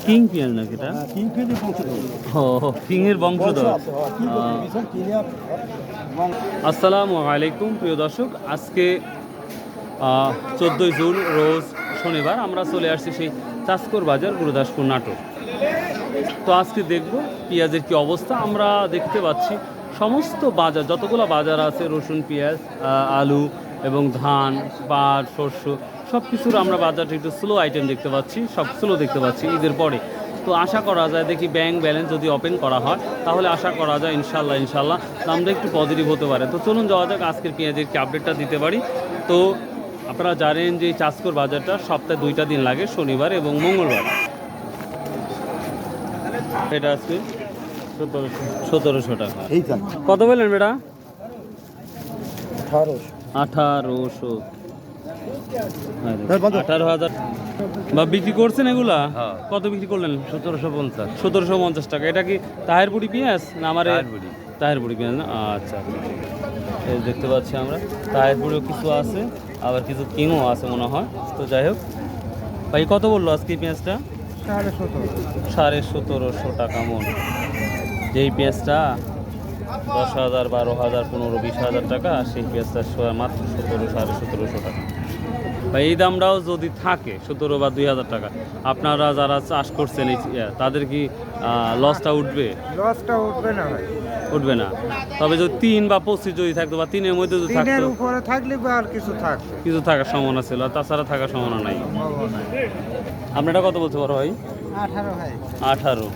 King পেঁয়াজ নাকি এটা? ও কিংয়ের বংশধর। আসসালামু আলাইকুম প্রিয় দর্শক, আজকে 14ই জুন রোজ শনিবার আমরা চলে আসছি সেই চাষকর বাজার গুরুদাসপুর নাটোর। তো আজকে দেখব পেঁয়াজের কি অবস্থা। আমরা দেখতে পাচ্ছি সমস্ত বাজার, যতগুলো বাজার আছে, রসুন, পেঁয়াজ, আলু এবং ধান, পাট, শস্য, সব কিছুর আমরা বাজারটা একটু স্লো আইটেম দেখতে পাচ্ছি, সব স্লো দেখতে পাচ্ছি ঈদের পরে। তো আশা করা যায় দেখি ব্যাংক ব্যালেন্স যদি ওপেন করা হয় তাহলে আশা করা যায় ইনশাল্লাহ দামটা একটু পজিটিভ হতে পারে। তো চলুন যাওয়া যাক আজকের পেঁয়াজের কি আপডেটটা দিতে পারি। তো আপনারা জানেন যে চাষকর বাজারটা সপ্তাহে 2টা দিন লাগে, শনিবার এবং মঙ্গলবার। এটা আজকে 1700 টাকা। কত বললেন বেটা? 1800। 18,000 বা বিক্রি করছেন এগুলা? কত বিক্রি করলেন? 1750 টাকা। এটা কি তাহেরপুরি পেঁয়াজ না আমার? তাহেরপুরি পেঁয়াজ না? আচ্ছা, এই দেখতে পাচ্ছি আমরা তাহেরপুরিও কিছু আছে, আবার কিছু কিংও আছে মনে হয়। তো যাই হোক, ভাই কত বললো আজকে এই পেঁয়াজটা? 1750 টাকা মন। যেই পেঁয়াজটা 10,000, 12,000, 15,000, 20,000 টাকা, সেই পেঁয়াজটা মাত্র 1700 টাকা। ভাই এই দামটাও যদি থাকে 17 বা 2,000 টাকা, আপনারা যারা চাষ করছেন এই তাদের কি লসটা উঠবে? লসটা উঠবে না ভাই, উঠবে না। তবে যদি 3 বা 25 যদি থাকতো বা 3-এর মধ্যে যদি থাকতো, 3-এর উপরে থাকলে বা আর কিছু থাকবে, কিছু থাকার সম্ভাবনা ছিল, আর তাছাড়া থাকার সম্ভাবনা নাই। আপনারা কত বলতে পারো ভাই? 18 ভাই, 18,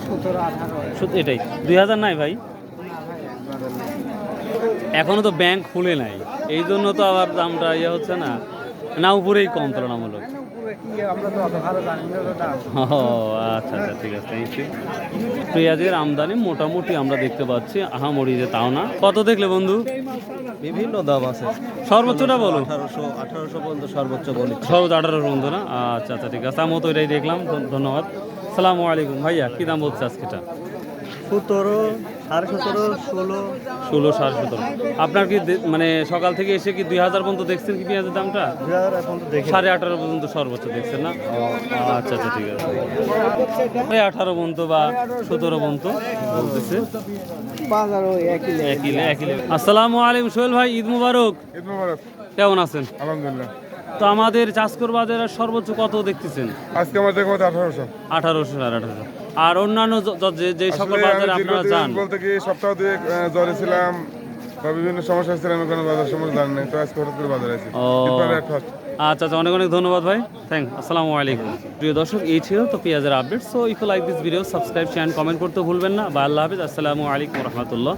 17, 18 এটাই 2,000 নাই ভাই? এখনো তো ব্যাংক খুলে নাই, এই জন্য তো আবার দামটা ইয়ে হচ্ছে না, না উপরেই কম তুলনামূলক। ও আচ্ছা, ঠিক আছে, থ্যাংক ইউ। পেঁয়াজের আমদানি মোটামুটি আমরা দেখতে পাচ্ছি, আহামরি যে তাও না। কত দেখলে বন্ধু? বিভিন্ন দাম আছে, সর্বোচ্চটা বলো। 1800 পর্যন্ত সর্বোচ্চ বলি। সর্বোচ্চ 18 পর্যন্ত না? আচ্ছা, ঠিক আছে, আমিও তো এটাই দেখলাম। ধন্যবাদ। সালামু আলাইকুম ভাইয়া, কী দাম বলছে আজকেটা? 17, 17.5, 16, 17,500। আপনার কি মানে সকাল থেকে এসে কি 2,000 পর্যন্ত দেখছেন কি পেঁয়াজের দামটা? 18,500 পর্যন্ত সর্বোচ্চ দেখছেন না? আচ্ছা, ঠিক আছে। 18 পর্যন্ত বা 17 পর্যন্ত বলতেছে। আসসালামু আলাইকুম সোহেল ভাই, ঈদ মুবারক। ঈদ মোবারক। কেমন আছেন? আলহামদুলিল্লাহ। তো আমাদের চাষকর বাজারের সর্বোচ্চ কত দেখতেছেন? আজকে আমার দেখো 1800। 1800, 1800। আর অন্যান্য যে সকল বাজারে আপনারা যান? বলতে কি সপ্তাহ দুয়েক জ্বরে ছিলাম বা বিভিন্ন সমস্যা ছিলাম, কোনো বাজার সম্বন্ধে জানি নাই, তো আজকে হঠাৎ করে বাজারে আছি। আচ্ছা, অনেক ধন্যবাদ ভাই, থ্যাংক। আসসালামু আলাইকুম। প্রিয় দর্শক, এই ছিল তো পেঁয়াজের update. So if you like this video, subscribe, share, comment করতে ভুলবেন না। বা আল্লাহ হাফিজ, আসসালামু আলাইকুম রহমতুল্লাহ।